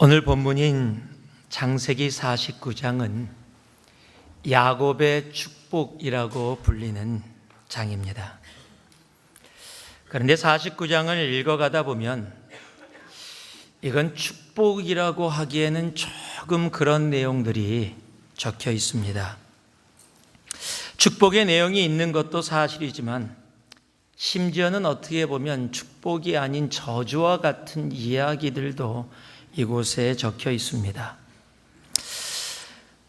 오늘 본문인 창세기 49장은 야곱의 축복이라고 불리는 장입니다. 그런데 49장을 읽어가다 보면 이건 축복이라고 하기에는 조금 그런 내용들이 적혀 있습니다. 축복의 내용이 있는 것도 사실이지만 심지어는 어떻게 보면 축복이 아닌 저주와 같은 이야기들도 이곳에 적혀 있습니다.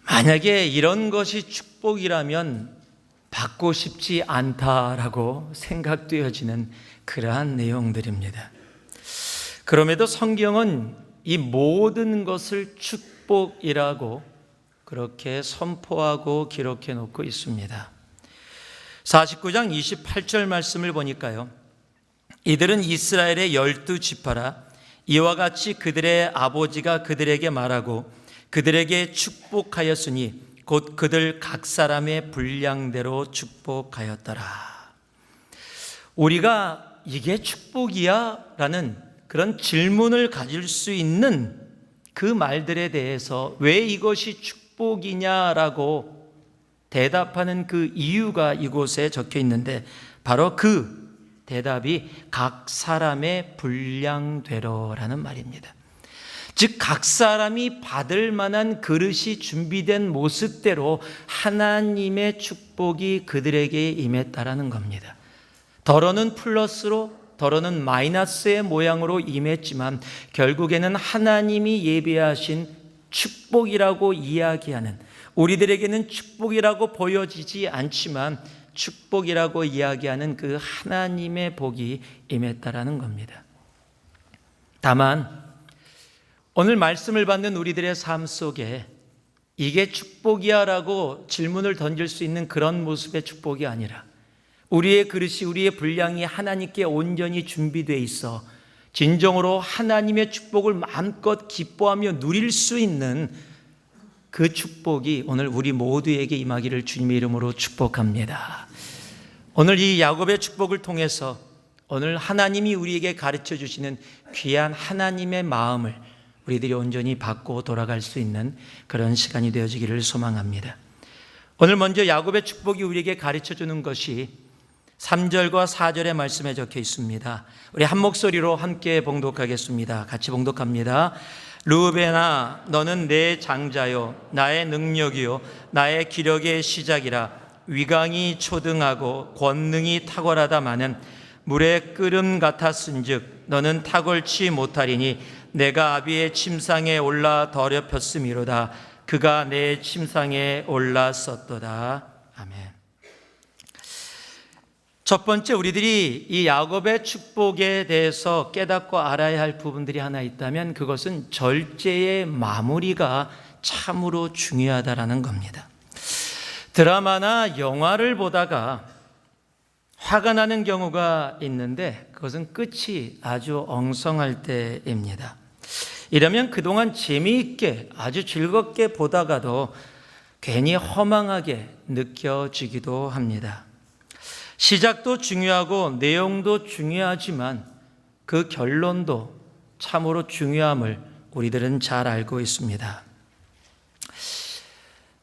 만약에 이런 것이 축복이라면 받고 싶지 않다라고 생각되어지는 그러한 내용들입니다. 그럼에도 성경은 이 모든 것을 축복이라고 그렇게 선포하고 기록해 놓고 있습니다. 49장 28절 말씀을 보니까요, 이들은 이스라엘의 12지파라 이와 같이 그들의 아버지가 그들에게 말하고 그들에게 축복하였으니 곧 그들 각 사람의 분량대로 축복하였더라. 우리가 이게 축복이야? 라는 그런 질문을 가질 수 있는 그 말들에 대해서 왜 이것이 축복이냐라고 대답하는 그 이유가 이곳에 적혀 있는데, 바로 그 대답이 각 사람의 분량대로라는 말입니다. 즉 각 사람이 받을 만한 그릇이 준비된 모습대로 하나님의 축복이 그들에게 임했다라는 겁니다. 더러는 플러스로, 더러는 마이너스의 모양으로 임했지만 결국에는 하나님이 예비하신 축복이라고 이야기하는, 우리들에게는 축복이라고 보여지지 않지만 축복이라고 이야기하는 그 하나님의 복이 임했다라는 겁니다. 다만 오늘 말씀을 받는 우리들의 삶 속에 이게 축복이야 라고 질문을 던질 수 있는 그런 모습의 축복이 아니라, 우리의 그릇이, 우리의 분량이 하나님께 온전히 준비되어 있어 진정으로 하나님의 축복을 마음껏 기뻐하며 누릴 수 있는 그 축복이 오늘 우리 모두에게 임하기를 주님의 이름으로 축복합니다. 오늘 이 야곱의 축복을 통해서 오늘 하나님이 우리에게 가르쳐 주시는 귀한 하나님의 마음을 우리들이 온전히 받고 돌아갈 수 있는 그런 시간이 되어지기를 소망합니다. 오늘 먼저 야곱의 축복이 우리에게 가르쳐 주는 것이 3절과 4절의 말씀에 적혀 있습니다. 우리 한 목소리로 함께 봉독하겠습니다. 같이 봉독합니다. 르우벤아, 너는 내 장자요 나의 능력이요 나의 기력의 시작이라. 위강이 초등하고 권능이 탁월하다마는 물의 끓음 같았은즉 너는 탁월치 못하리니 내가 아비의 침상에 올라 더럽혔음이로다. 그가 내 침상에 올랐었도다. 아멘. 첫 번째, 우리들이 이 야곱의 축복에 대해서 깨닫고 알아야 할 부분들이 하나 있다면 그것은 절제의 마무리가 참으로 중요하다라는 겁니다. 드라마나 영화를 보다가 화가 나는 경우가 있는데 그것은 끝이 아주 엉성할 때입니다. 이러면 그동안 재미있게 아주 즐겁게 보다가도 괜히 허망하게 느껴지기도 합니다. 시작도 중요하고 내용도 중요하지만 그 결론도 참으로 중요함을 우리들은 잘 알고 있습니다.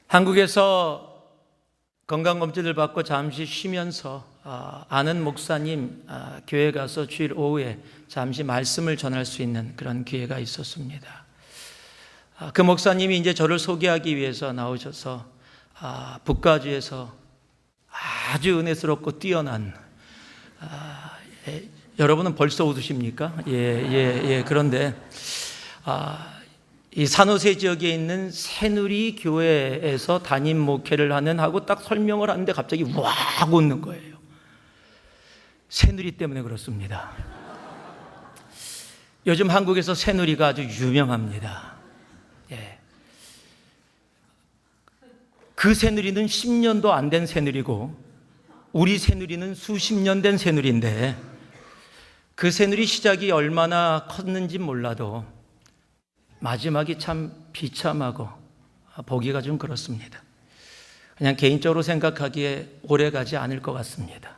한국에서 건강검진을 받고 잠시 쉬면서 아는 목사님 교회 가서 주일 오후에 잠시 말씀을 전할 수 있는 그런 기회가 있었습니다. 그 목사님이 이제 저를 소개하기 위해서 나오셔서 북가주에서 아주 은혜스럽고 뛰어난, 여러분은 벌써 웃으십니까? 그런데 이 산호세 지역에 있는 새누리 교회에서 담임 목회를 하고 딱 설명을 하는데 갑자기 와악 웃는 거예요. 새누리 때문에 그렇습니다. 요즘 한국에서 새누리가 아주 유명합니다. 그 새누리는 10년도 안 된 새누리고 우리 새누리는 수십 년 된 새누리인데 그 새누리 시작이 얼마나 컸는지 몰라도 마지막이 참 비참하고 보기가 좀 그렇습니다. 그냥 개인적으로 생각하기에 오래 가지 않을 것 같습니다.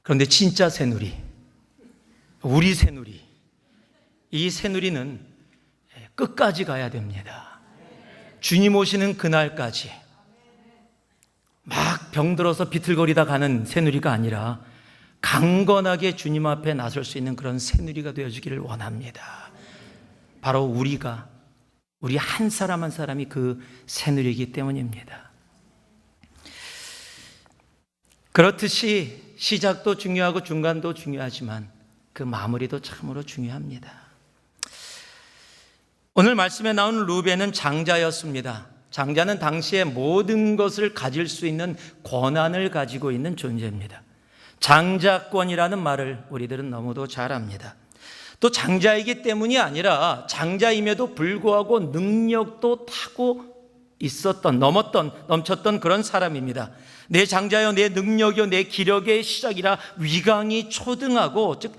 그런데 진짜 새누리, 우리 새누리, 이 새누리는 끝까지 가야 됩니다. 주님 오시는 그날까지 막 병들어서 비틀거리다 가는 새누리가 아니라 강건하게 주님 앞에 나설 수 있는 그런 새누리가 되어주기를 원합니다. 바로 우리 한 사람 한 사람이 그 새누리이기 때문입니다. 그렇듯이 시작도 중요하고 중간도 중요하지만 그 마무리도 참으로 중요합니다. 오늘 말씀에 나온 루벤은 장자였습니다. 장자는 당시에 모든 것을 가질 수 있는 권한을 가지고 있는 존재입니다. 장자권이라는 말을 우리들은 너무도 잘 압니다. 또 장자이기 때문이 아니라 장자임에도 불구하고 능력도 타고 넘쳤던 그런 사람입니다. 내 장자여, 내 능력이여, 내 기력의 시작이라 위강이 초등하고, 즉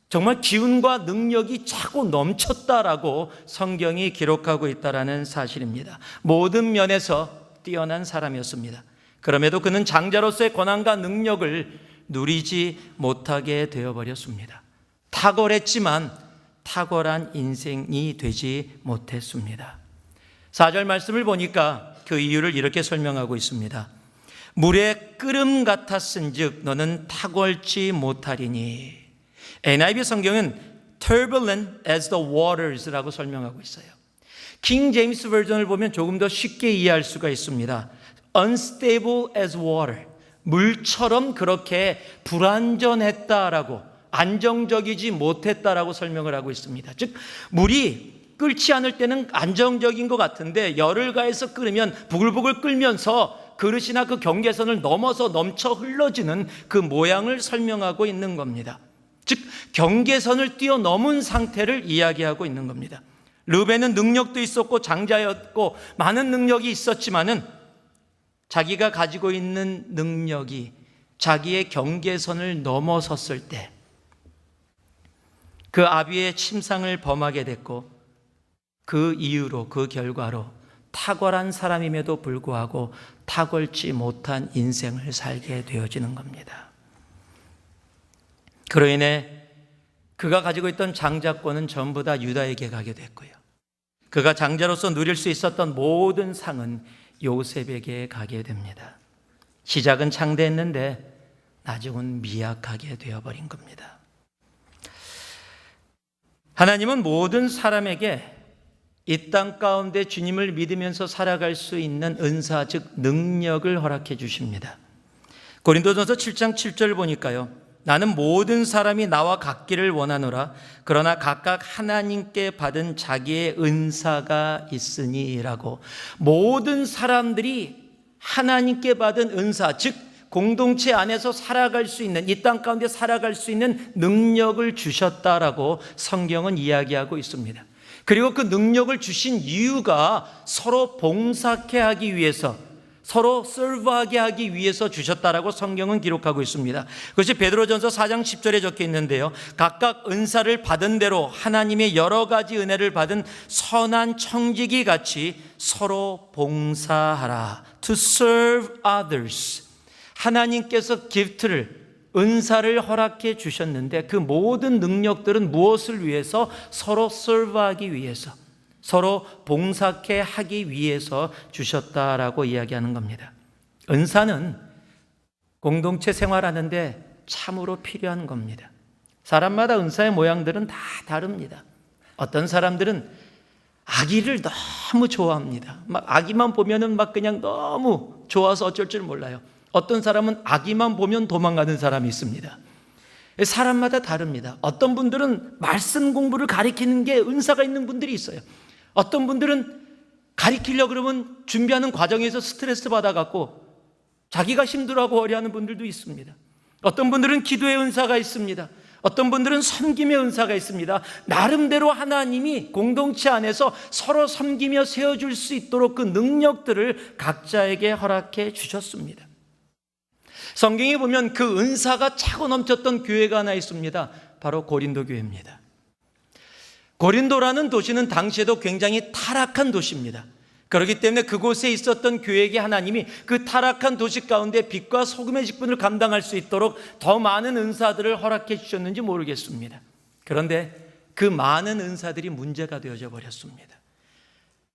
정말 기운과 능력이 차고 넘쳤다라고 성경이 기록하고 있다라는 사실입니다. 모든 면에서 뛰어난 사람이었습니다. 그럼에도 그는 장자로서의 권한과 능력을 누리지 못하게 되어버렸습니다. 탁월했지만 탁월한 인생이 되지 못했습니다. 4절 말씀을 보니까 그 이유를 이렇게 설명하고 있습니다. 물의 끓음 같았은즉 너는 탁월치 못하리니. NIV 성경은 turbulent as the waters라고 설명하고 있어요. 킹 제임스 버전을 보면 조금 더 쉽게 이해할 수가 있습니다. unstable as water, 물처럼 그렇게 불안전했다라고, 안정적이지 못했다라고 설명을 하고 있습니다. 즉 물이 끓지 않을 때는 안정적인 것 같은데 열을 가해서 끓으면 부글부글 끓면서 그릇이나 그 경계선을 넘어서 넘쳐 흘러지는 그 모양을 설명하고 있는 겁니다. 즉 경계선을 뛰어넘은 상태를 이야기하고 있는 겁니다. 르벤은 능력도 있었고 장자였고 많은 능력이 있었지만은 자기가 가지고 있는 능력이 자기의 경계선을 넘어섰을 때 그 아비의 침상을 범하게 됐고 그 이유로, 그 결과로 탁월한 사람임에도 불구하고 탁월치 못한 인생을 살게 되어지는 겁니다. 그로 인해 그가 가지고 있던 장자권은 전부 다 유다에게 가게 됐고요. 그가 장자로서 누릴 수 있었던 모든 상은 요셉에게 가게 됩니다. 시작은 창대했는데 나중은 미약하게 되어버린 겁니다. 하나님은 모든 사람에게 이 땅 가운데 주님을 믿으면서 살아갈 수 있는 은사, 즉 능력을 허락해 주십니다. 고린도전서 7장 7절 보니까요. 나는 모든 사람이 나와 같기를 원하노라. 그러나 각각 하나님께 받은 자기의 은사가 있으니라고. 모든 사람들이 하나님께 받은 은사, 즉 공동체 안에서 살아갈 수 있는, 이 땅 가운데 살아갈 수 있는 능력을 주셨다라고 성경은 이야기하고 있습니다. 그리고 그 능력을 주신 이유가 서로 봉사케 하기 위해서, 서로 서브하게 하기 위해서 주셨다라고 성경은 기록하고 있습니다. 그것이 베드로전서 4장 10절에 적혀 있는데요. 각각 은사를 받은 대로 하나님의 여러 가지 은혜를 받은 선한 청지기 같이 서로 봉사하라. To serve others. 하나님께서 은사를 허락해 주셨는데 그 모든 능력들은 무엇을 위해서? 서로 서브하기 위해서, 서로 봉사케 하기 위해서 주셨다라고 이야기하는 겁니다. 은사는 공동체 생활하는데 참으로 필요한 겁니다. 사람마다 은사의 모양들은 다 다릅니다. 어떤 사람들은 아기를 너무 좋아합니다. 막 아기만 보면은 막 그냥 너무 좋아서 어쩔 줄 몰라요. 어떤 사람은 아기만 보면 도망가는 사람이 있습니다. 사람마다 다릅니다. 어떤 분들은 말씀 공부를 가리키는 게 은사가 있는 분들이 있어요. 어떤 분들은 가리키려고 그러면 준비하는 과정에서 스트레스 받아갖고 자기가 힘들어하고 어려하는 분들도 있습니다. 어떤 분들은 기도의 은사가 있습니다. 어떤 분들은 섬김의 은사가 있습니다. 나름대로 하나님이 공동체 안에서 서로 섬기며 세워줄 수 있도록 그 능력들을 각자에게 허락해 주셨습니다. 성경에 보면 그 은사가 차고 넘쳤던 교회가 하나 있습니다. 바로 고린도 교회입니다. 고린도라는 도시는 당시에도 굉장히 타락한 도시입니다. 그렇기 때문에 그곳에 있었던 교회에게 하나님이 그 타락한 도시 가운데 빛과 소금의 직분을 감당할 수 있도록 더 많은 은사들을 허락해 주셨는지 모르겠습니다. 그런데 그 많은 은사들이 문제가 되어져 버렸습니다.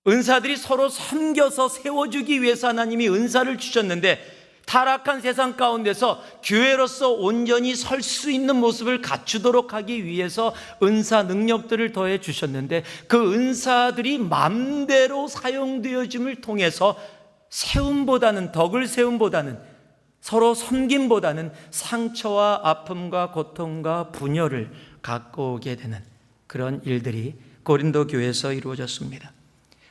은사들이 서로 섬겨서 세워주기 위해서 하나님이 은사를 주셨는데, 타락한 세상 가운데서 교회로서 온전히 설 수 있는 모습을 갖추도록 하기 위해서 은사 능력들을 더해 주셨는데, 그 은사들이 마음대로 사용되어짐을 통해서 세움보다는, 덕을 세움보다는, 서로 섬김보다는 상처와 아픔과 고통과 분열을 갖고 오게 되는 그런 일들이 고린도 교회에서 이루어졌습니다.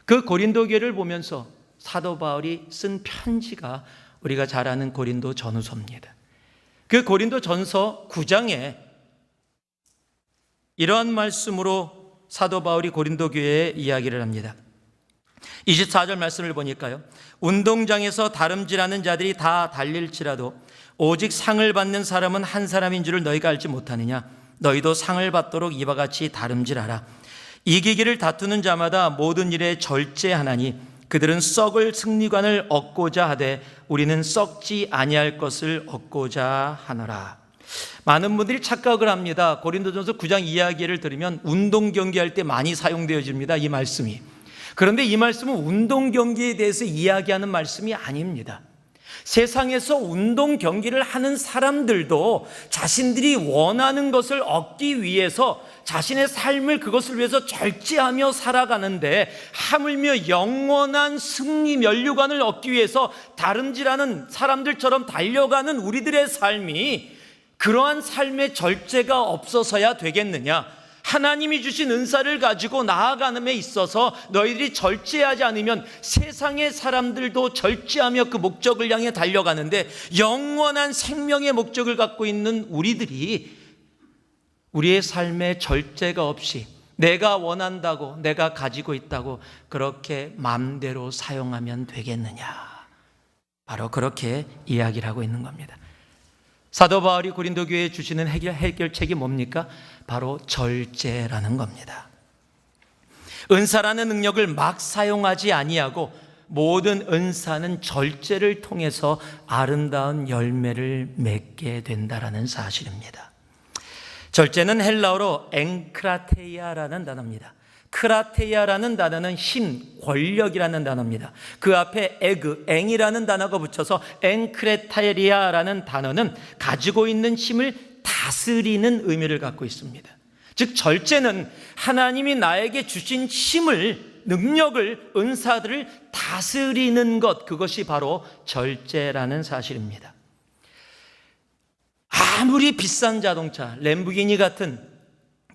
그 고린도 교회를 보면서 사도 바울이 쓴 편지가 우리가 잘 아는 고린도 전후서입니다. 그 고린도 전서 9장에 이러한 말씀으로 사도 바울이 고린도 교회에 이야기를 합니다. 24절 말씀을 보니까요, 운동장에서 다름질하는 자들이 다 달릴지라도 오직 상을 받는 사람은 한 사람인 줄을 너희가 알지 못하느냐? 너희도 상을 받도록 이와 같이 다름질하라. 이기기를 다투는 자마다 모든 일에 절제하나니 그들은 썩을 승리관을 얻고자 하되 우리는 썩지 아니할 것을 얻고자 하노라. 많은 분들이 착각을 합니다. 고린도전서 9장 이야기를 들으면 운동 경기할 때 많이 사용되어집니다, 이 말씀이. 그런데 이 말씀은 운동 경기에 대해서 이야기하는 말씀이 아닙니다. 세상에서 운동 경기를 하는 사람들도 자신들이 원하는 것을 얻기 위해서 자신의 삶을 그것을 위해서 절제하며 살아가는데, 하물며 영원한 승리 면류관을 얻기 위해서 다름질하는 사람들처럼 달려가는 우리들의 삶이 그러한 삶의 절제가 없어서야 되겠느냐? 하나님이 주신 은사를 가지고 나아가는 데 있어서 너희들이 절제하지 않으면 세상의 사람들도 절제하며 그 목적을 향해 달려가는데, 영원한 생명의 목적을 갖고 있는 우리들이 우리의 삶에 절제가 없이 내가 원한다고, 내가 가지고 있다고 그렇게 마음대로 사용하면 되겠느냐? 바로 그렇게 이야기를 하고 있는 겁니다. 사도 바울이 고린도 교회에 주시는 해결책이 뭡니까? 바로 절제라는 겁니다. 은사라는 능력을 막 사용하지 아니하고 모든 은사는 절제를 통해서 아름다운 열매를 맺게 된다라는 사실입니다. 절제는 헬라어로 엥크라테이아라는 단어입니다. 크라테이아라는 단어는 힘, 권력이라는 단어입니다. 그 앞에 앵이라는 단어가 붙여서 엥크레타리아라는 단어는 가지고 있는 힘을 다스리는 의미를 갖고 있습니다. 즉 절제는 하나님이 나에게 주신 힘을, 능력을, 은사들을 다스리는 것, 그것이 바로 절제라는 사실입니다. 아무리 비싼 자동차, 램보르기니 같은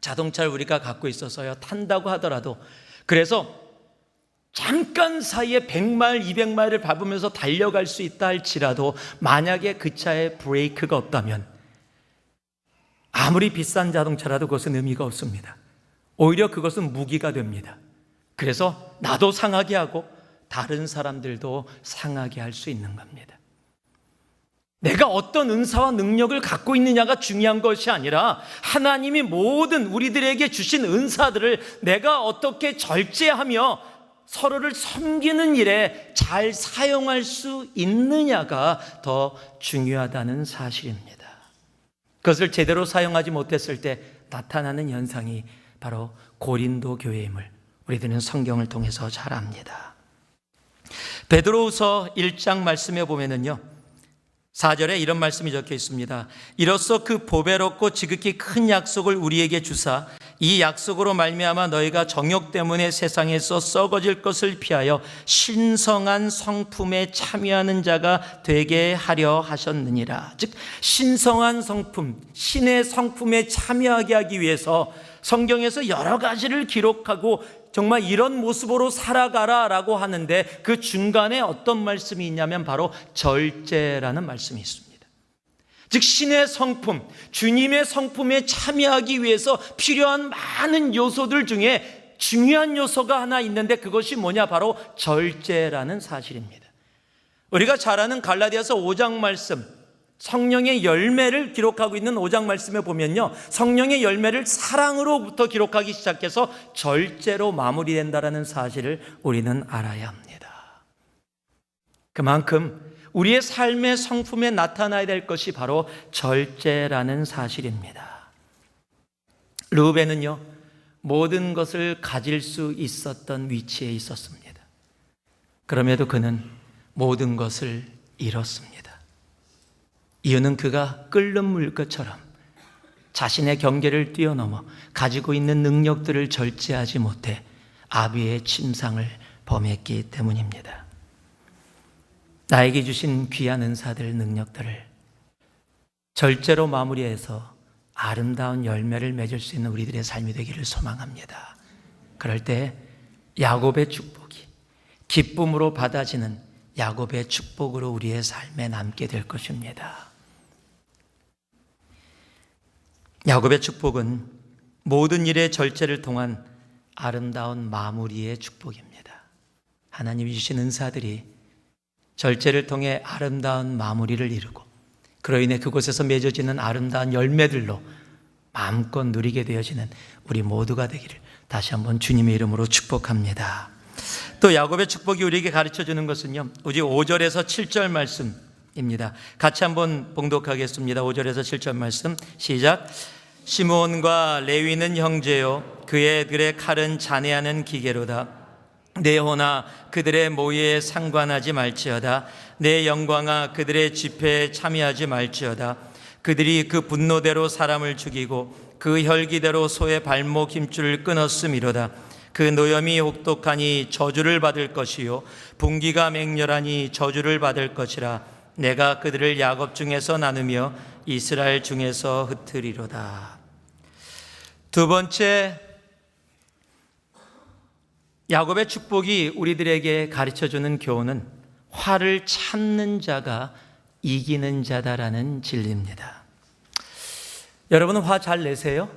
자동차를 우리가 갖고 있어서요, 탄다고 하더라도, 그래서 잠깐 사이에 100마일, 200마일을 밟으면서 달려갈 수 있다 할지라도 만약에 그 차에 브레이크가 없다면 아무리 비싼 자동차라도 그것은 의미가 없습니다. 오히려 그것은 무기가 됩니다. 그래서 나도 상하게 하고 다른 사람들도 상하게 할 수 있는 겁니다. 내가 어떤 은사와 능력을 갖고 있느냐가 중요한 것이 아니라 하나님이 모든 우리들에게 주신 은사들을 내가 어떻게 절제하며 서로를 섬기는 일에 잘 사용할 수 있느냐가 더 중요하다는 사실입니다. 그것을 제대로 사용하지 못했을 때 나타나는 현상이 바로 고린도 교회임을 우리들은 성경을 통해서 잘 압니다. 베드로후서 1장 말씀에 보면은요, 4절에 이런 말씀이 적혀 있습니다. 이로써 그 보배롭고 지극히 큰 약속을 우리에게 주사 이 약속으로 말미암아 너희가 정욕 때문에 세상에서 썩어질 것을 피하여 신성한 성품에 참여하는 자가 되게 하려 하셨느니라. 즉 신성한 성품, 신의 성품에 참여하게 하기 위해서 성경에서 여러 가지를 기록하고 정말 이런 모습으로 살아가라라고 하는데, 그 중간에 어떤 말씀이 있냐면 바로 절제라는 말씀이 있습니다. 즉 신의 성품, 주님의 성품에 참여하기 위해서 필요한 많은 요소들 중에 중요한 요소가 하나 있는데, 그것이 뭐냐? 바로 절제라는 사실입니다. 우리가 잘 아는 갈라디아서 5장 말씀, 성령의 열매를 기록하고 있는 5장 말씀에 보면요, 성령의 열매를 사랑으로부터 기록하기 시작해서 절제로 마무리된다는 사실을 우리는 알아야 합니다. 그만큼 우리의 삶의 성품에 나타나야 될 것이 바로 절제라는 사실입니다. 르우벤은요, 모든 것을 가질 수 있었던 위치에 있었습니다. 그럼에도 그는 모든 것을 잃었습니다. 이유는 그가 끓는 물것처럼 자신의 경계를 뛰어넘어 가지고 있는 능력들을 절제하지 못해 아비의 침상을 범했기 때문입니다. 나에게 주신 귀한 은사들, 능력들을 절제로 마무리해서 아름다운 열매를 맺을 수 있는 우리들의 삶이 되기를 소망합니다. 그럴 때 야곱의 축복이 기쁨으로 받아지는 야곱의 축복으로 우리의 삶에 남게 될 것입니다. 야곱의 축복은 모든 일의 절제를 통한 아름다운 마무리의 축복입니다. 하나님이 주신 은사들이 절제를 통해 아름다운 마무리를 이루고 그로 인해 그곳에서 맺어지는 아름다운 열매들로 마음껏 누리게 되어지는 우리 모두가 되기를 다시 한번 주님의 이름으로 축복합니다. 또 야곱의 축복이 우리에게 가르쳐주는 것은요, 우리 5절에서 7절 말씀입니다. 같이 한번 봉독하겠습니다. 5절에서 7절 말씀 시작. 시므온과 레위는 형제요, 그의 애들의 칼은 잔해하는 기계로다. 내 호나 그들의 모의에 상관하지 말지어다. 내 영광아 그들의 집회에 참여하지 말지어다. 그들이 그 분노대로 사람을 죽이고 그 혈기대로 소의 발목 힘줄을 끊었음이로다. 그 노염이 혹독하니 저주를 받을 것이요 분기가 맹렬하니 저주를 받을 것이라. 내가 그들을 야곱 중에서 나누며 이스라엘 중에서 흩으리로다. 두 번째, 야곱의 축복이 우리들에게 가르쳐주는 교훈은 화를 참는 자가 이기는 자다라는 진리입니다. 여러분은 화 잘 내세요?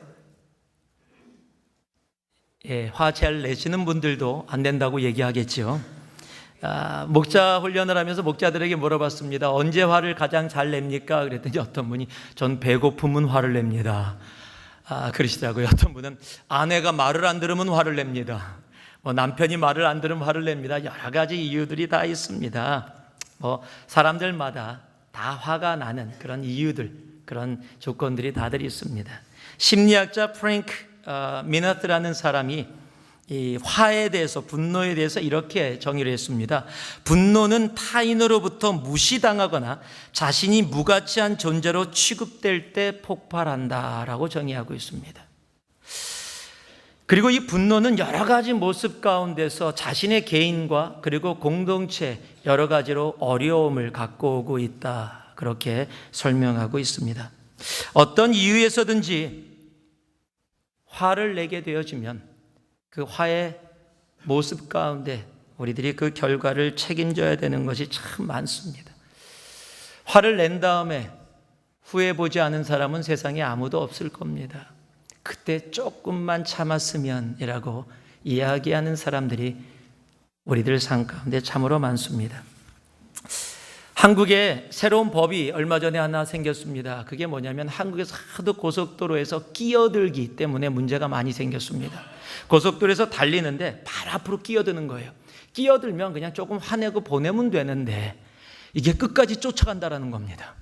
예, 화 잘 내시는 분들도 안 된다고 얘기하겠죠. 목자 훈련을 하면서 목자들에게 물어봤습니다. 언제 화를 가장 잘 냅니까? 그랬더니 어떤 분이 전 배고프면 화를 냅니다. 그러시더라고요. 어떤 분은 아내가 말을 안 들으면 화를 냅니다. 남편이 말을 안 들으면 화를 냅니다. 여러 가지 이유들이 다 있습니다. 사람들마다 다 화가 나는 그런 이유들, 그런 조건들이 다들 있습니다. 심리학자 프랭크 미나트라는 사람이 이 화에 대해서, 분노에 대해서 이렇게 정의를 했습니다. 분노는 타인으로부터 무시당하거나 자신이 무가치한 존재로 취급될 때 폭발한다라고 정의하고 있습니다. 그리고 이 분노는 여러 가지 모습 가운데서 자신의 개인과 그리고 공동체 여러 가지로 어려움을 갖고 오고 있다, 그렇게 설명하고 있습니다. 어떤 이유에서든지 화를 내게 되어지면 그 화의 모습 가운데 우리들이 그 결과를 책임져야 되는 것이 참 많습니다. 화를 낸 다음에 후회보지 않은 사람은 세상에 아무도 없을 겁니다. 그때 조금만 참았으면 이라고 이야기하는 사람들이 우리들 삶 가운데 참으로 많습니다. 한국에 새로운 법이 얼마 전에 하나 생겼습니다. 그게 뭐냐면 한국에서 하도 고속도로에서 끼어들기 때문에 문제가 많이 생겼습니다. 고속도로에서 달리는데 바로 앞으로 끼어드는 거예요. 끼어들면 그냥 조금 화내고 보내면 되는데 이게 끝까지 쫓아간다라는 겁니다.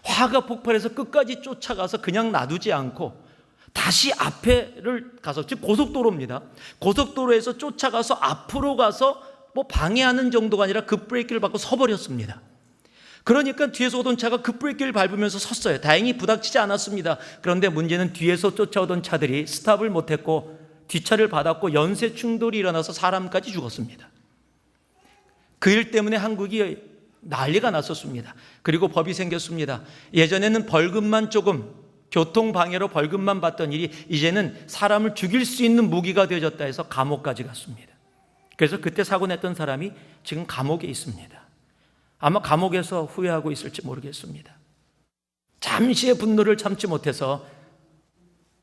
화가 폭발해서 끝까지 쫓아가서 그냥 놔두지 않고 다시 앞에를 가서, 즉 고속도로입니다. 고속도로에서 쫓아가서 앞으로 가서 방해하는 정도가 아니라 급브레이크를 밟고 서버렸습니다. 그러니까 뒤에서 오던 차가 급브레이크를 밟으면서 섰어요. 다행히 부닥치지 않았습니다. 그런데 문제는 뒤에서 쫓아오던 차들이 스탑을 못했고 뒷차를 받았고 연쇄 충돌이 일어나서 사람까지 죽었습니다. 그 일 때문에 한국이 난리가 났었습니다. 그리고 법이 생겼습니다. 예전에는 벌금만 조금, 교통방해로 벌금만 받던 일이 이제는 사람을 죽일 수 있는 무기가 되어졌다 해서 감옥까지 갔습니다. 그래서 그때 사고 냈던 사람이 지금 감옥에 있습니다. 아마 감옥에서 후회하고 있을지 모르겠습니다. 잠시의 분노를 참지 못해서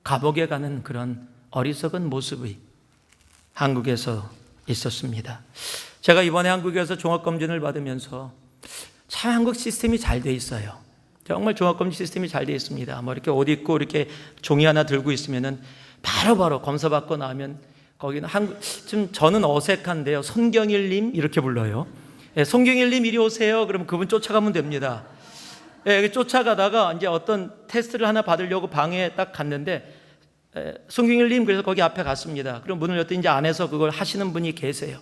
감옥에 가는 그런 어리석은 모습이 한국에서 있었습니다. 제가 이번에 한국에 와서 종합검진을 받으면서 참 한국 시스템이 잘 돼 있어요. 정말 종합검진 시스템이 잘 돼 있습니다. 이렇게 옷 입고 이렇게 종이 하나 들고 있으면은 바로바로 검사받고 나면 거기는 지금 저는 어색한데요. 손경일님 이렇게 불러요. 손경일님 이리 오세요. 그러면 그분 쫓아가면 됩니다. 쫓아가다가 이제 어떤 테스트를 하나 받으려고 방에 딱 갔는데 송경일님 그래서 거기 앞에 갔습니다. 그럼 문을 열었더니 이제 안에서 그걸 하시는 분이 계세요.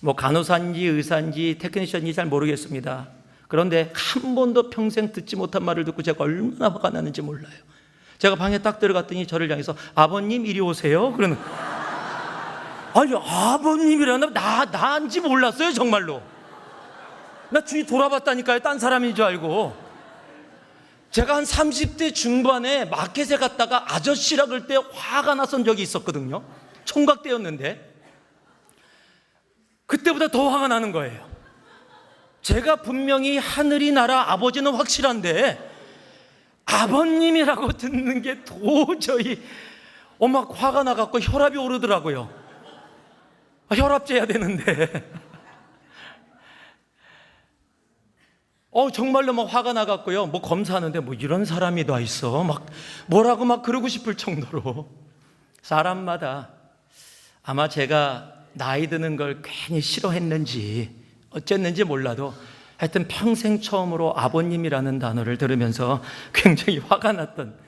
뭐 간호사인지 의사인지 테크니션인지 잘 모르겠습니다. 그런데 한 번도 평생 듣지 못한 말을 듣고 제가 얼마나 화가 나는지 몰라요. 제가 방에 딱 들어갔더니 저를 향해서 아버님 이리 오세요. 그러는 아니 아버님이라는 나인지 몰랐어요 정말로. 나 주위 돌아봤다니까요. 딴 사람인 줄 알고. 제가 한 30대 중반에 마켓에 갔다가 아저씨라 그럴 때 화가 났던 적이 있었거든요. 총각 때였는데 그때보다 더 화가 나는 거예요. 제가 분명히 하늘이 나라 아버지는 확실한데 아버님이라고 듣는 게 도저히 막 화가 나갖고 혈압이 오르더라고요. 혈압 재야 되는데 정말로 막 화가 나갖고요. 뭐 검사하는데 뭐 이런 사람이 다 있어. 막 뭐라고 막 그러고 싶을 정도로. 사람마다 아마 제가 나이 드는 걸 괜히 싫어했는지 어쨌는지 몰라도 하여튼 평생 처음으로 아버님이라는 단어를 들으면서 굉장히 화가 났던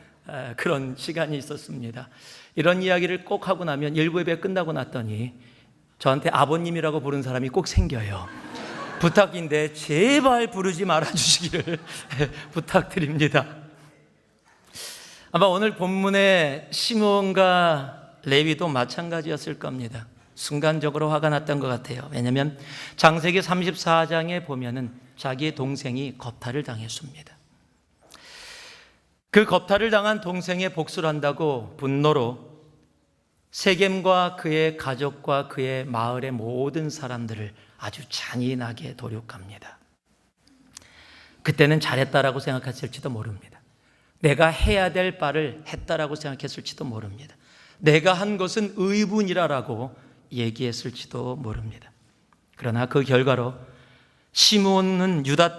그런 시간이 있었습니다. 이런 이야기를 꼭 하고 나면 일부 예배 끝나고 났더니 저한테 아버님이라고 부른 사람이 꼭 생겨요. 부탁인데 제발 부르지 말아주시기를 부탁드립니다. 아마 오늘 본문의 시므온과 레위도 마찬가지였을 겁니다. 순간적으로 화가 났던 것 같아요. 왜냐하면 창세기 34장에 보면은 자기의 동생이 겁탈을 당했습니다. 그 겁탈을 당한 동생의 복수를 한다고 분노로 세겜과 그의 가족과 그의 마을의 모든 사람들을 아주 잔인하게 도륙합니다. 그때는 잘했다라고 생각했을지도 모릅니다. 내가 해야 될 바를 했다라고 생각했을지도 모릅니다. 내가 한 것은 의분이라고 얘기했을지도 모릅니다. 그러나 그 결과로 시므온은 유다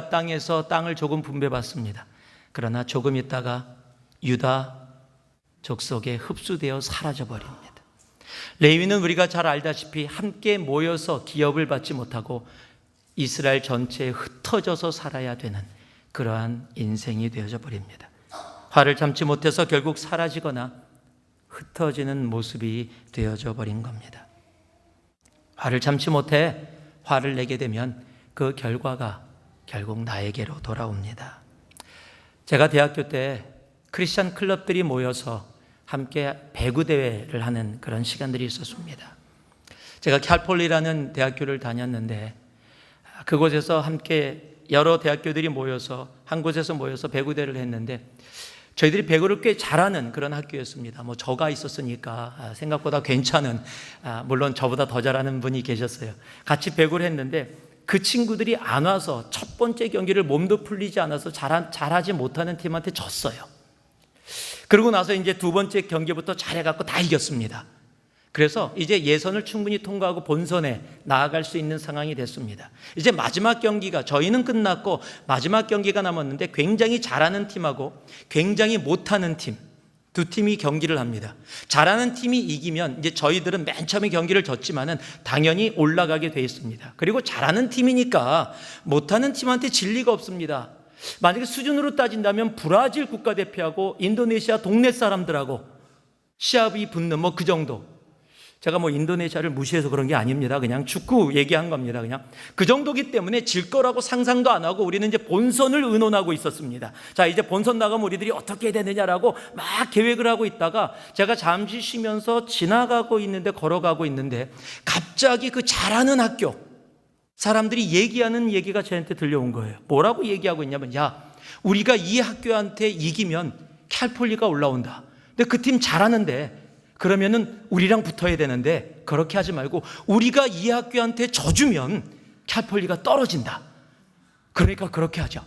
땅에서 땅을 조금 분배받습니다. 그러나 조금 있다가 유다 족속에 흡수되어 사라져 버립니다. 레위는 우리가 잘 알다시피 함께 모여서 기업을 받지 못하고 이스라엘 전체에 흩어져서 살아야 되는 그러한 인생이 되어져 버립니다. 화를 참지 못해서 결국 사라지거나 흩어지는 모습이 되어져 버린 겁니다. 화를 참지 못해 화를 내게 되면 그 결과가 결국 나에게로 돌아옵니다. 제가 대학교 때 크리스찬 클럽들이 모여서 함께 배구 대회를 하는 그런 시간들이 있었습니다. 제가 캘폴리라는 대학교를 다녔는데 그곳에서 함께 여러 대학교들이 모여서 한 곳에서 모여서 배구 대회를 했는데 저희들이 배구를 꽤 잘하는 그런 학교였습니다. 뭐 저가 있었으니까 생각보다 괜찮은, 물론 저보다 더 잘하는 분이 계셨어요. 같이 배구를 했는데 그 친구들이 안 와서 첫 번째 경기를 몸도 풀리지 않아서 잘하지 못하는 팀한테 졌어요. 그러고 나서 이제 두 번째 경기부터 잘해갖고 다 이겼습니다. 그래서 이제 예선을 충분히 통과하고 본선에 나아갈 수 있는 상황이 됐습니다. 이제 마지막 경기가 저희는 끝났고 마지막 경기가 남았는데 굉장히 잘하는 팀하고 굉장히 못하는 팀 두 팀이 경기를 합니다. 잘하는 팀이 이기면 이제 저희들은 맨 처음에 경기를 졌지만은 당연히 올라가게 돼 있습니다. 그리고 잘하는 팀이니까 못하는 팀한테 질 리가 없습니다. 만약에 수준으로 따진다면 브라질 국가대표하고 인도네시아 동네 사람들하고 시합이 붙는 뭐 그 정도. 제가 뭐 인도네시아를 무시해서 그런 게 아닙니다. 그냥 축구 얘기한 겁니다. 그냥 그 정도기 때문에 질 거라고 상상도 안 하고 우리는 이제 본선을 의논하고 있었습니다. 자, 이제 본선 나가면 우리들이 어떻게 해야 되느냐라고 막 계획을 하고 있다가 제가 잠시 쉬면서 지나가고 있는데 걸어가고 있는데 갑자기 그 잘하는 학교 사람들이 얘기하는 얘기가 저한테 들려온 거예요. 뭐라고 얘기하고 있냐면, 야, 우리가 이 학교한테 이기면 캘폴리가 올라온다. 근데 그 팀 잘하는데 그러면은 우리랑 붙어야 되는데 그렇게 하지 말고 우리가 이 학교한테 져주면 캘폴리가 떨어진다. 그러니까 그렇게 하자.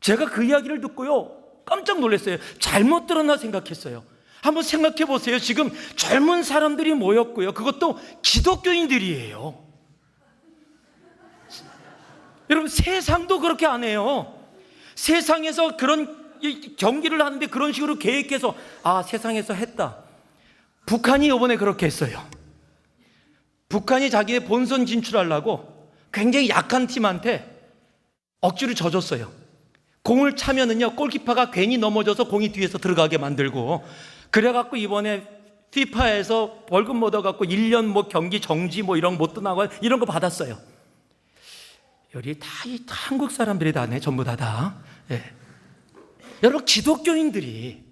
제가 그 이야기를 듣고요 깜짝 놀랐어요. 잘못 들었나 생각했어요. 한번 생각해 보세요. 지금 젊은 사람들이 모였고요. 그것도 기독교인들이에요. 여러분, 세상도 그렇게 안 해요. 세상에서 그런 경기를 하는데 그런 식으로 계획해서 세상에서 했다. 북한이 이번에 그렇게 했어요. 북한이 자기의 본선 진출하려고 굉장히 약한 팀한테 억지로 져줬어요. 공을 차면은요 골키퍼가 괜히 넘어져서 공이 뒤에서 들어가게 만들고, 그래갖고 이번에 피파에서 벌금 못 얻어갖고 1년 뭐 경기 정지 뭐 이런 못 떠나고 이런 거 받았어요. 여기 다 한국 사람들이 다네, 전부 다. 예. 여러분, 기독교인들이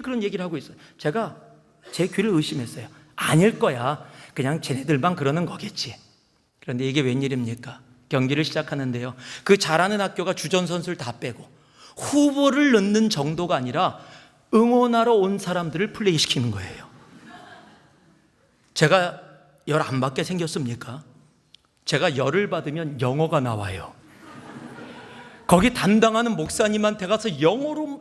그런 얘기를 하고 있어요. 제가 제 귀를 의심했어요. 아닐 거야. 그냥 쟤네들만 그러는 거겠지. 그런데 이게 웬일입니까? 경기를 시작하는데요, 그 잘하는 학교가 주전 선수를 다 빼고 후보를 넣는 정도가 아니라 응원하러 온 사람들을 플레이시키는 거예요. 제가 열 안 받게 생겼습니까? 제가 열을 받으면 영어가 나와요. 거기 담당하는 목사님한테 가서 영어로 막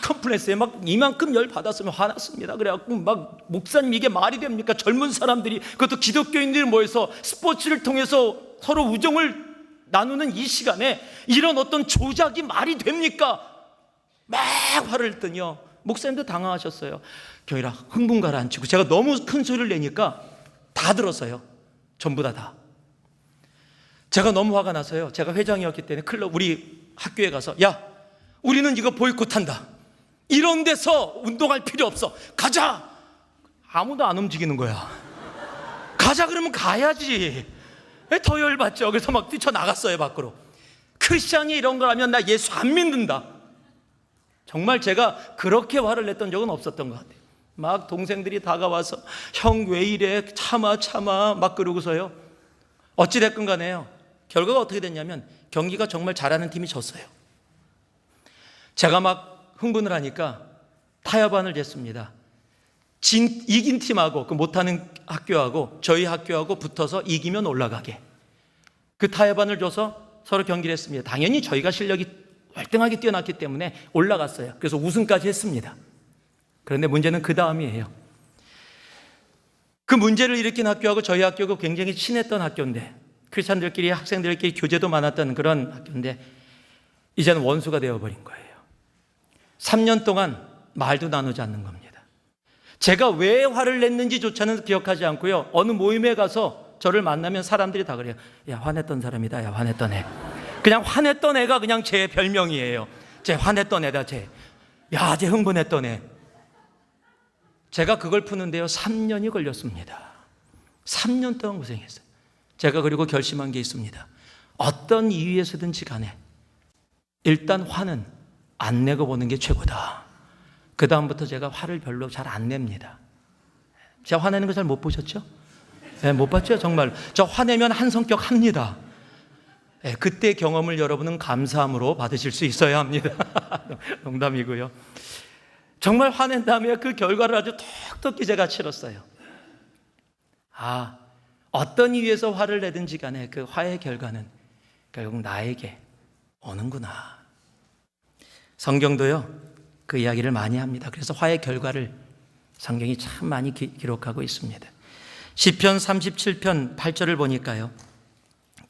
컴플레인했어요. 막 이만큼 열 받았으면 화났습니다. 그래갖고 막, 목사님 이게 말이 됩니까? 젊은 사람들이, 그것도 기독교인들이 모여서 스포츠를 통해서 서로 우정을 나누는 이 시간에 이런 어떤 조작이 말이 됩니까? 막 화를 냈더니요, 목사님도 당황하셨어요. 경이라 흥분 가라앉히고, 제가 너무 큰 소리를 내니까 다 들었어요. 전부 다. 제가 너무 화가 나서요, 제가 회장이었기 때문에 클럽 우리 학교에 가서, 야, 우리는 이거 보이콧한다. 이런 데서 운동할 필요 없어. 가자. 아무도 안 움직이는 거야. 가자 그러면 가야지. 왜 더 열받죠? 그래서 막 뛰쳐나갔어요, 밖으로. 크리스찬이 이런 거라면 나 예수 안 믿는다. 정말 제가 그렇게 화를 냈던 적은 없었던 것 같아요. 막 동생들이 다가와서 형 왜 이래, 참아 막 그러고서요, 어찌됐건 간에요, 결과가 어떻게 됐냐면 경기가 정말 잘하는 팀이 졌어요. 제가 막 흥분을 하니까 타협안을 냈습니다. 이긴 팀하고 그 못하는 학교하고 저희 학교하고 붙어서 이기면 올라가게. 그 타협안을 줘서 서로 경기를 했습니다. 당연히 저희가 실력이 월등하게 뛰어났기 때문에 올라갔어요. 그래서 우승까지 했습니다. 그런데 문제는 그 다음이에요. 그 문제를 일으킨 학교하고 저희 학교가 굉장히 친했던 학교인데, 크리스찬들끼리, 학생들끼리 교제도 많았던 그런 학교인데, 이제는 원수가 되어버린 거예요. 3년 동안 말도 나누지 않는 겁니다. 제가 왜 화를 냈는지조차는 기억하지 않고요, 어느 모임에 가서 저를 만나면 사람들이 다 그래요. 야, 화냈던 사람이다. 야, 화냈던 애. 그냥 화냈던 애가 그냥 제 별명이에요. 쟤 화냈던 애다, 쟤. 야, 쟤 흥분했던 애. 제가 그걸 푸는데요, 3년이 걸렸습니다. 3년 동안 고생했어요. 제가 그리고 결심한 게 있습니다. 어떤 이유에서든지 간에 일단 화는 안 내고 보는 게 최고다. 그 다음부터 제가 화를 별로 잘 안 냅니다. 제가 화내는 거 잘 못 보셨죠? 네, 못 봤죠? 정말. 저 화내면 한 성격 합니다. 네, 그때 경험을 여러분은 감사함으로 받으실 수 있어야 합니다. 농담이고요. 정말 화낸 다음에 그 결과를 아주 톡톡히 제가 치렀어요. 아, 어떤 이유에서 화를 내든지 간에 그 화의 결과는 결국 나에게 오는구나. 성경도요, 그 이야기를 많이 합니다. 그래서 화의 결과를 성경이 참 많이 기록하고 있습니다. 시편 37편 8절을 보니까요,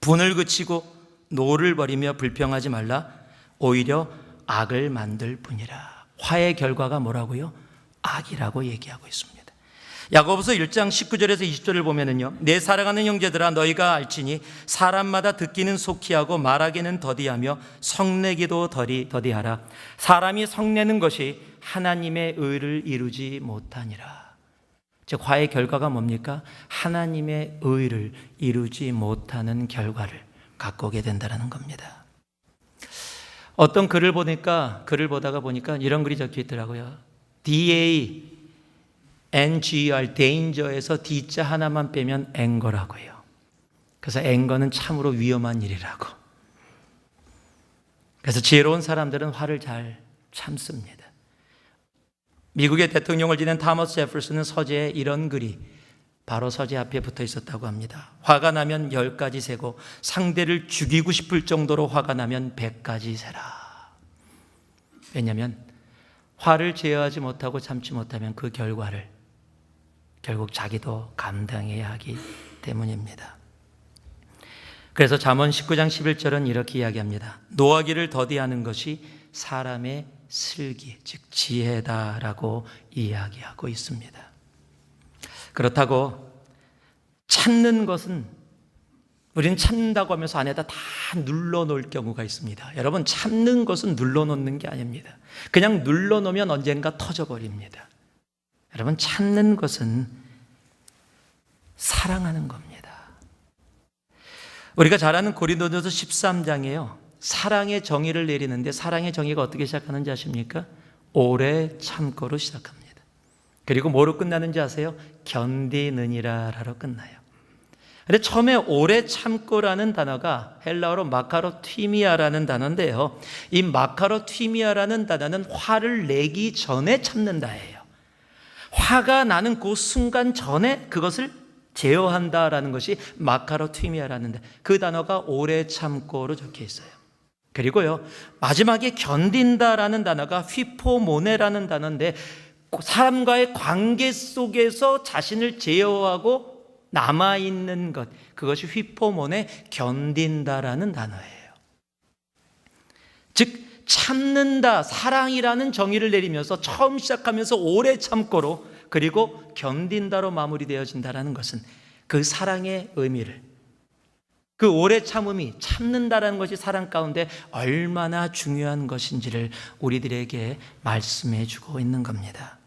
분을 그치고 노를 버리며 불평하지 말라. 오히려 악을 만들 뿐이라. 화의 결과가 뭐라고요? 악이라고 얘기하고 있습니다. 야고보서 1장 19절에서 20절을 보면은요, 내 사랑하는 형제들아, 너희가 알지니 사람마다 듣기는 속히 하고 말하기는 더디하며 성내기도 더디하라. 사람이 성내는 것이 하나님의 의를 이루지 못하니라. 즉 화의 결과가 뭡니까? 하나님의 의를 이루지 못하는 결과를 갖고 오게 된다는 겁니다. 어떤 글을 보다가 보니까 이런 글이 적혀 있더라고요. DANGER, danger에서 D자 하나만 빼면 앵거라고요. 그래서 앵거는 참으로 위험한 일이라고. 그래서 지혜로운 사람들은 화를 잘 참습니다. 미국의 대통령을 지낸 타머스 제퍼슨은 서재에 이런 글이 바로 서재 앞에 붙어 있었다고 합니다. 화가 나면 10가지 세고 상대를 죽이고 싶을 정도로 화가 나면 100가지 세라. 왜냐하면 화를 제어하지 못하고 참지 못하면 그 결과를 결국 자기도 감당해야 하기 때문입니다. 그래서 잠언 19장 11절은 이렇게 이야기합니다. 노하기를 더디하는 것이 사람의 슬기, 즉 지혜다라고 이야기하고 있습니다. 그렇다고 참는 것은 우리는 참는다고 하면서 안에다 다 눌러놓을 경우가 있습니다. 여러분, 참는 것은 눌러놓는 게 아닙니다. 그냥 눌러놓으면 언젠가 터져버립니다. 여러분, 참는 것은 사랑하는 겁니다. 우리가 잘 아는 고린도전서 13장에요. 사랑의 정의를 내리는데 사랑의 정의가 어떻게 시작하는지 아십니까? 오래 참고로 시작합니다. 그리고 뭐로 끝나는지 아세요? 견디느니라로 끝나요. 근데 처음에 오래 참고라는 단어가 헬라어로 마카로튀미아라는 단어인데요. 이 마카로튀미아라는 단어는 화를 내기 전에 참는다예요. 화가 나는 그 순간 전에 그것을 제어한다라는 것이 마카로튀미아라는데 그 단어가 오래 참고로 적혀 있어요. 그리고요, 마지막에 견딘다라는 단어가 휘포모네라는 단어인데 사람과의 관계 속에서 자신을 제어하고 남아있는 것, 그것이 휘포모네, 견딘다라는 단어예요. 즉 참는다, 사랑이라는 정의를 내리면서 처음 시작하면서 오래 참고로 그리고 견딘다로 마무리되어진다라는 것은 그 사랑의 의미를, 그 오래 참음이, 참는다라는 것이 사랑 가운데 얼마나 중요한 것인지를 우리들에게 말씀해 주고 있는 겁니다.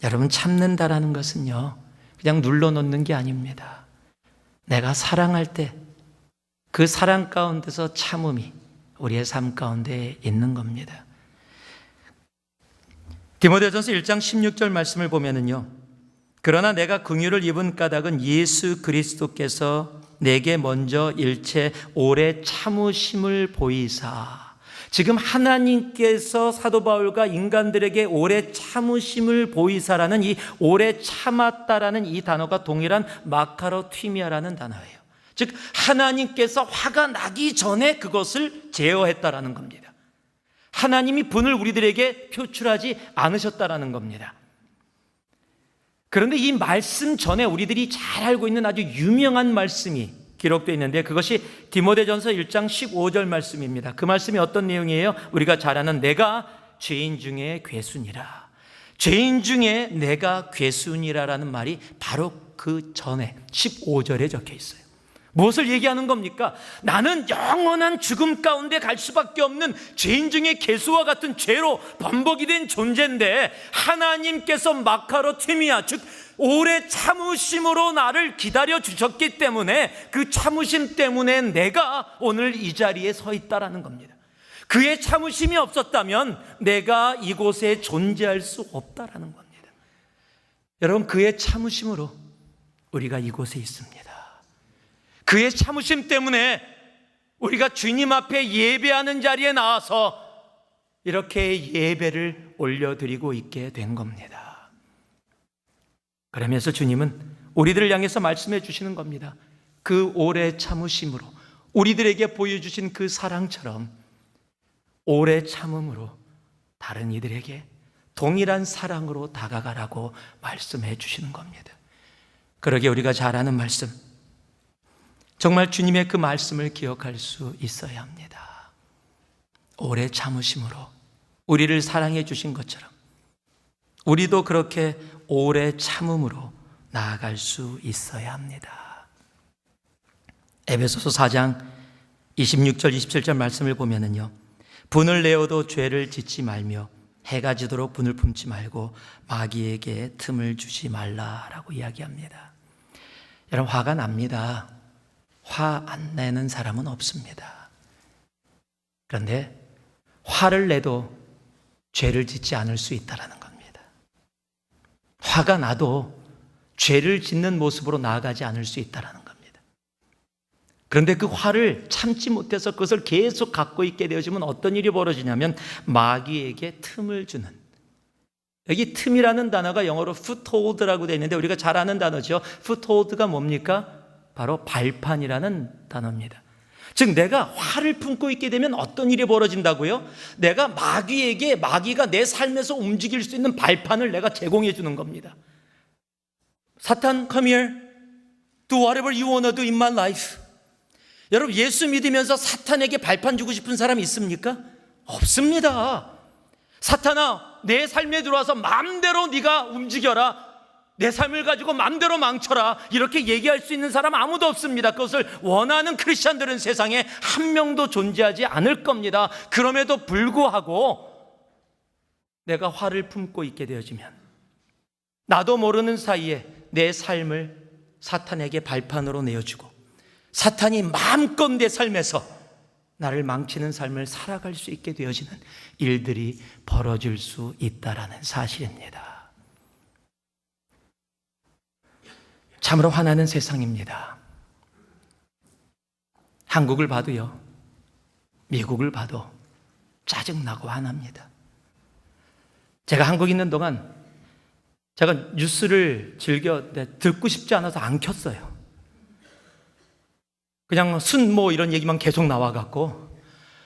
여러분, 참는다라는 것은요, 그냥 눌러놓는 게 아닙니다. 내가 사랑할 때 그 사랑 가운데서 참음이 우리의 삶 가운데 있는 겁니다. 디모데전서 1장 16절 말씀을 보면은요, 그러나 내가 긍휼을 입은 까닭은 예수 그리스도께서 내게 먼저 일체 오래 참으심을 보이사. 지금 하나님께서 사도 바울과 인간들에게 오래 참으심을 보이사라는 이 오래 참았다라는 이 단어가 동일한 마카로튀미아라는 단어예요. 즉 하나님께서 화가 나기 전에 그것을 제어했다라는 겁니다. 하나님이 분을 우리들에게 표출하지 않으셨다라는 겁니다. 그런데 이 말씀 전에 우리들이 잘 알고 있는 아주 유명한 말씀이 기록되어 있는데 그것이 디모데전서 1장 15절 말씀입니다. 그 말씀이 어떤 내용이에요? 우리가 잘 아는 내가 죄인 중에 괴순이라. 죄인 중에 내가 괴순이라라는 말이 바로 그 전에 15절에 적혀 있어요. 무엇을 얘기하는 겁니까? 나는 영원한 죽음 가운데 갈 수밖에 없는 죄인 중에 괴수와 같은 죄로 범벅이 된 존재인데 하나님께서 마카로튀미아, 즉 오래 참으심으로 나를 기다려 주셨기 때문에 그 참으심 때문에 내가 오늘 이 자리에 서 있다라는 겁니다. 그의 참으심이 없었다면 내가 이곳에 존재할 수 없다라는 겁니다. 여러분, 그의 참으심으로 우리가 이곳에 있습니다. 그의 참으심 때문에 우리가 주님 앞에 예배하는 자리에 나와서 이렇게 예배를 올려드리고 있게 된 겁니다. 그러면서 주님은 우리들을 향해서 말씀해 주시는 겁니다. 그 오래 참으심으로 우리들에게 보여주신 그 사랑처럼 오래 참음으로 다른 이들에게 동일한 사랑으로 다가가라고 말씀해 주시는 겁니다. 그러게 우리가 잘 아는 말씀, 정말 주님의 그 말씀을 기억할 수 있어야 합니다. 오래 참으심으로 우리를 사랑해 주신 것처럼 우리도 그렇게 오래 참음으로 나아갈 수 있어야 합니다. 에베소서 4장 26절 27절 말씀을 보면은요, 분을 내어도 죄를 짓지 말며 해가 지도록 분을 품지 말고 마귀에게 틈을 주지 말라라고 이야기합니다. 여러분, 화가 납니다. 화 안 내는 사람은 없습니다. 그런데 화를 내도 죄를 짓지 않을 수 있다는 겁니다. 화가 나도 죄를 짓는 모습으로 나아가지 않을 수 있다는 겁니다. 그런데 그 화를 참지 못해서 그것을 계속 갖고 있게 되어지면 어떤 일이 벌어지냐면 마귀에게 틈을 주는, 여기 틈이라는 단어가 영어로 foothold라고 되어 있는데 우리가 잘 아는 단어죠. foothold가 뭡니까? 바로 발판이라는 단어입니다. 즉 내가 화를 품고 있게 되면 어떤 일이 벌어진다고요? 내가 마귀가 내 삶에서 움직일 수 있는 발판을 내가 제공해 주는 겁니다. 사탄, come here. Do whatever you want to do in my life. 여러분, 예수 믿으면서 사탄에게 발판 주고 싶은 사람이 있습니까? 없습니다. 사탄아, 내 삶에 들어와서 마음대로 네가 움직여라. 내 삶을 가지고 마음대로 망쳐라 이렇게 얘기할 수 있는 사람 아무도 없습니다. 그것을 원하는 크리스찬들은 세상에 한 명도 존재하지 않을 겁니다. 그럼에도 불구하고 내가 화를 품고 있게 되어지면 나도 모르는 사이에 내 삶을 사탄에게 발판으로 내어주고 사탄이 마음껏 내 삶에서 나를 망치는 삶을 살아갈 수 있게 되어지는 일들이 벌어질 수 있다라는 사실입니다. 참으로 화나는 세상입니다. 한국을 봐도요, 미국을 봐도 짜증나고 화납니다. 제가 한국에 있는 동안 제가 뉴스를 즐겨 듣고 싶지 않아서 안 켰어요. 그냥 순모 이런 얘기만 계속 나와갖고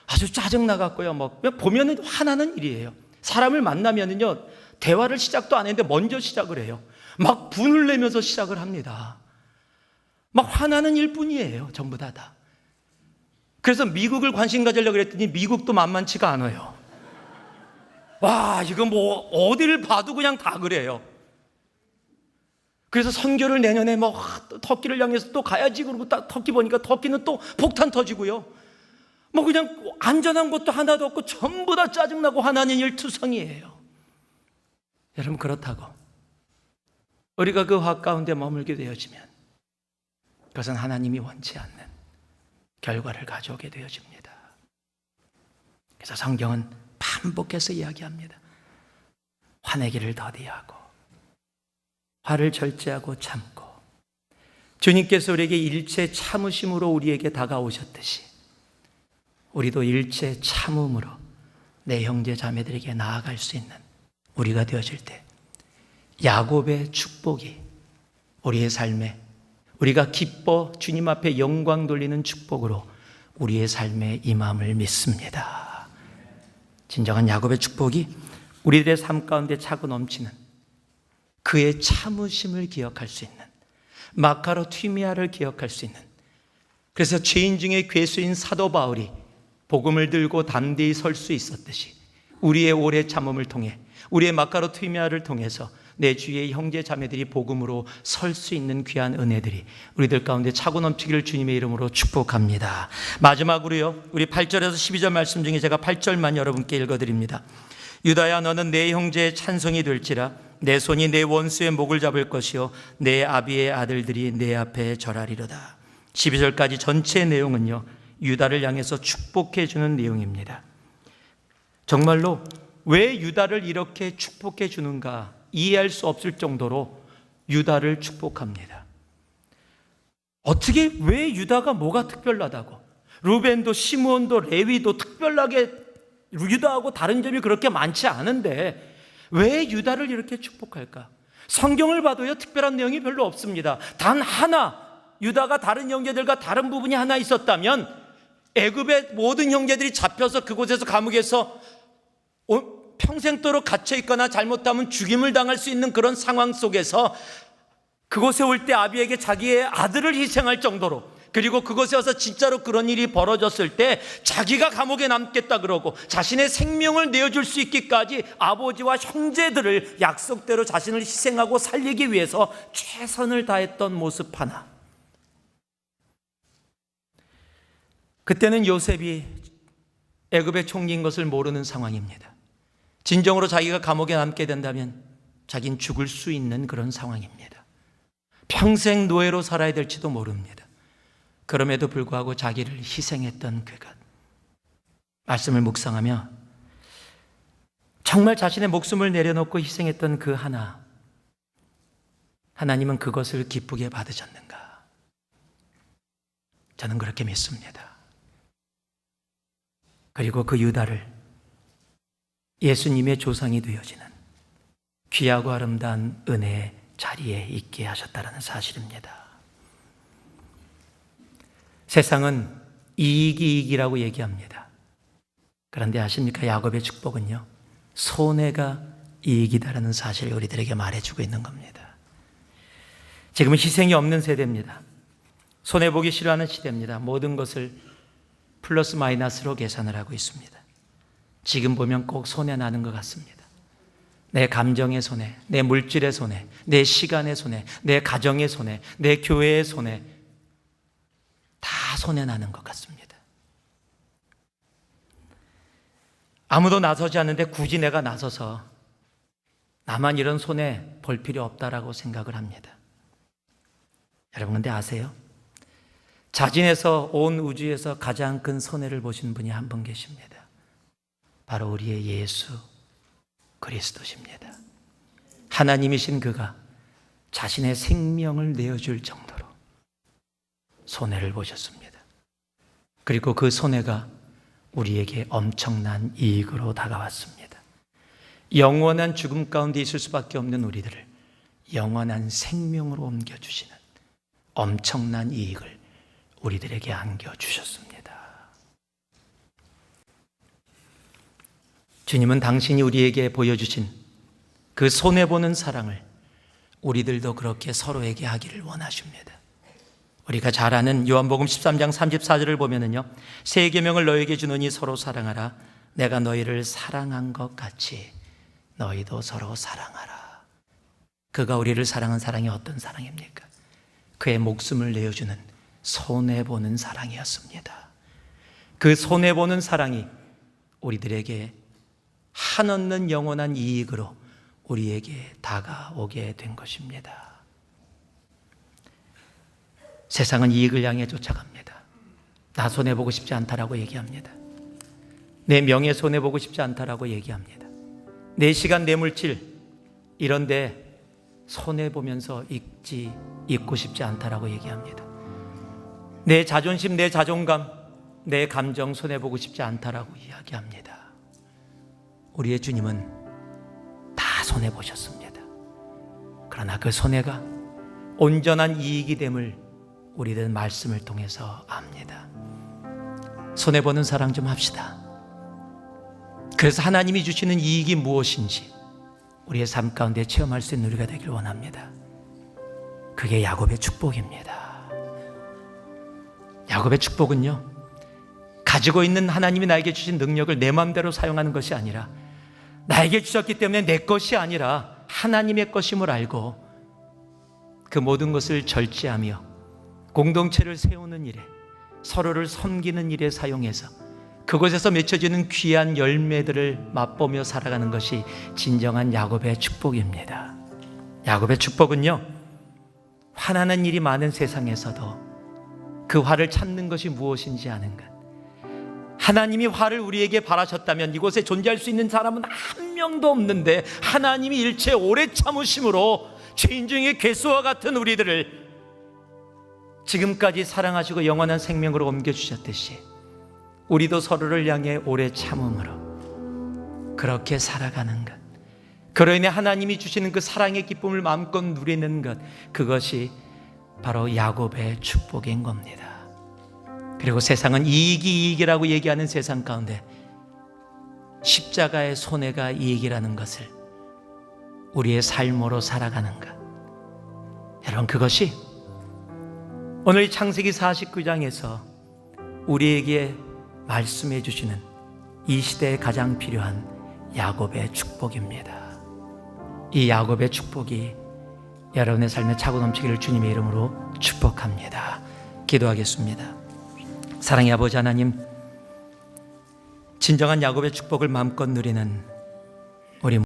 아주 짜증나갖고요. 뭐 보면은 화나는 일이에요. 사람을 만나면은요, 대화를 시작도 안 했는데 먼저 시작을 해요. 막 분을 내면서 시작을 합니다. 막 화나는 일뿐이에요. 전부 다. 그래서 미국을 관심 가지려고 그랬더니 미국도 만만치가 않아요. 와, 이거 뭐 어디를 봐도 그냥 다 그래요. 그래서 선교를 내년에 뭐 터키를 향해서 또 가야지 그러고 딱 터키 보니까 터키는 또 폭탄 터지고요. 뭐 그냥 안전한 것도 하나도 없고 전부 다 짜증나고 화나는 일투성이에요. 여러분, 그렇다고 우리가 그 화 가운데 머물게 되어지면 그것은 하나님이 원치 않는 결과를 가져오게 되어집니다. 그래서 성경은 반복해서 이야기합니다. 화내기를 더디하고 화를 절제하고 참고, 주님께서 우리에게 일체 참으심으로 우리에게 다가오셨듯이 우리도 일체 참음으로 내 형제 자매들에게 나아갈 수 있는 우리가 되어질 때 야곱의 축복이 우리의 삶에, 우리가 기뻐 주님 앞에 영광 돌리는 축복으로 우리의 삶에 임함을 믿습니다. 진정한 야곱의 축복이 우리들의 삶 가운데 차고 넘치는 그의 참으심을 기억할 수 있는, 마카로 튀미아를 기억할 수 있는, 그래서 죄인 중에 괴수인 사도 바울이 복음을 들고 담대히 설 수 있었듯이 우리의 오래 참음을 통해, 우리의 마카로 튀미아를 통해서 내 주위의 형제 자매들이 복음으로 설 수 있는 귀한 은혜들이 우리들 가운데 차고 넘치기를 주님의 이름으로 축복합니다. 마지막으로요, 우리 8절에서 12절 말씀 중에 제가 8절만 여러분께 읽어드립니다. 유다야, 너는 내 형제의 찬송이 될지라. 내 손이 내 원수의 목을 잡을 것이요 내 아비의 아들들이 내 앞에 절하리로다. 12절까지 전체 내용은요, 유다를 향해서 축복해 주는 내용입니다. 정말로 왜 유다를 이렇게 축복해 주는가 이해할 수 없을 정도로 유다를 축복합니다. 어떻게, 왜 유다가 뭐가 특별하다고? 루벤도 시므온도 레위도 특별하게 유다하고 다른 점이 그렇게 많지 않은데 왜 유다를 이렇게 축복할까? 성경을 봐도요, 특별한 내용이 별로 없습니다. 단 하나, 유다가 다른 형제들과 다른 부분이 하나 있었다면 애굽의 모든 형제들이 잡혀서 그곳에서 감옥에서 평생도록 갇혀 있거나 잘못하면 죽임을 당할 수 있는 그런 상황 속에서 그곳에 올 때 아비에게 자기의 아들을 희생할 정도로, 그리고 그곳에 와서 진짜로 그런 일이 벌어졌을 때 자기가 감옥에 남겠다 그러고 자신의 생명을 내어줄 수 있기까지 아버지와 형제들을 약속대로 자신을 희생하고 살리기 위해서 최선을 다했던 모습 하나. 그때는 요셉이 애굽의 총리인 것을 모르는 상황입니다. 진정으로 자기가 감옥에 남게 된다면 자긴 죽을 수 있는 그런 상황입니다. 평생 노예로 살아야 될지도 모릅니다. 그럼에도 불구하고 자기를 희생했던 그것, 말씀을 묵상하며 정말 자신의 목숨을 내려놓고 희생했던 그 하나, 하나님은 그것을 기쁘게 받으셨는가? 저는 그렇게 믿습니다. 그리고 그 유다를 예수님의 조상이 되어지는 귀하고 아름다운 은혜의 자리에 있게 하셨다는 사실입니다. 세상은 이익이익이라고 얘기합니다. 그런데 아십니까? 야곱의 축복은요, 손해가 이익이다라는 사실을 우리들에게 말해주고 있는 겁니다. 지금은 희생이 없는 세대입니다. 손해보기 싫어하는 시대입니다. 모든 것을 플러스 마이너스로 계산을 하고 있습니다. 지금 보면 꼭 손해나는 것 같습니다. 내 감정의 손해, 내 물질의 손해, 내 시간의 손해, 내 가정의 손해, 내 교회의 손해, 다 손해나는 것 같습니다. 아무도 나서지 않는데 굳이 내가 나서서 나만 이런 손해 볼 필요 없다라고 생각을 합니다. 여러분, 근데 아세요? 자진해서 온 우주에서 가장 큰 손해를 보신 분이 한 분 계십니다. 바로 우리의 예수 그리스도십니다. 하나님이신 그가 자신의 생명을 내어줄 정도로 손해를 보셨습니다. 그리고 그 손해가 우리에게 엄청난 이익으로 다가왔습니다. 영원한 죽음 가운데 있을 수밖에 없는 우리들을 영원한 생명으로 옮겨주시는 엄청난 이익을 우리들에게 안겨주셨습니다. 주님은 당신이 우리에게 보여주신 그 손해보는 사랑을 우리들도 그렇게 서로에게 하기를 원하십니다. 우리가 잘 아는 요한복음 13장 34절을 보면은요, 새 계명을 너에게 주노니 서로 사랑하라. 내가 너희를 사랑한 것 같이 너희도 서로 사랑하라. 그가 우리를 사랑한 사랑이 어떤 사랑입니까? 그의 목숨을 내어주는 손해보는 사랑이었습니다. 그 손해보는 사랑이 우리들에게 한없는 영원한 이익으로 우리에게 다가오게 된 것입니다. 세상은 이익을 향해 쫓아갑니다. 나 손해보고 싶지 않다라고 얘기합니다. 내 명예 손해보고 싶지 않다라고 얘기합니다. 내 시간, 내 물질 이런데 손해보면서 잊고 싶지 않다라고 얘기합니다. 내 자존심, 내 자존감, 내 감정 손해보고 싶지 않다라고 이야기합니다. 우리의 주님은 다 손해보셨습니다. 그러나 그 손해가 온전한 이익이 됨을 우리는 말씀을 통해서 압니다. 손해보는 사랑 좀 합시다. 그래서 하나님이 주시는 이익이 무엇인지 우리의 삶 가운데 체험할 수 있는 우리가 되길 원합니다. 그게 야곱의 축복입니다. 야곱의 축복은요, 가지고 있는 하나님이 나에게 주신 능력을 내 마음대로 사용하는 것이 아니라 나에게 주셨기 때문에 내 것이 아니라 하나님의 것임을 알고 그 모든 것을 절제하며 공동체를 세우는 일에, 서로를 섬기는 일에 사용해서 그곳에서 맺혀지는 귀한 열매들을 맛보며 살아가는 것이 진정한 야곱의 축복입니다. 야곱의 축복은요, 화나는 일이 많은 세상에서도 그 화를 참는 것이 무엇인지 아는 것. 하나님이 화를 우리에게 바라셨다면 이곳에 존재할 수 있는 사람은 한 명도 없는데 하나님이 일체 오래 참으심으로 죄인 중에 괴수와 같은 우리들을 지금까지 사랑하시고 영원한 생명으로 옮겨주셨듯이 우리도 서로를 향해 오래 참음으로 그렇게 살아가는 것, 그로 인해 하나님이 주시는 그 사랑의 기쁨을 마음껏 누리는 것, 그것이 바로 야곱의 축복인 겁니다. 그리고 세상은 이익이라고 얘기하는 세상 가운데 십자가의 손해가 이익이라는 것을 우리의 삶으로 살아가는 것, 여러분, 그것이 오늘 창세기 49장에서 우리에게 말씀해 주시는 이 시대에 가장 필요한 야곱의 축복입니다. 이 야곱의 축복이 여러분의 삶에 차고 넘치기를 주님의 이름으로 축복합니다. 기도하겠습니다. 사랑의 아버지 하나님, 진정한 야곱의 축복을 마음껏 누리는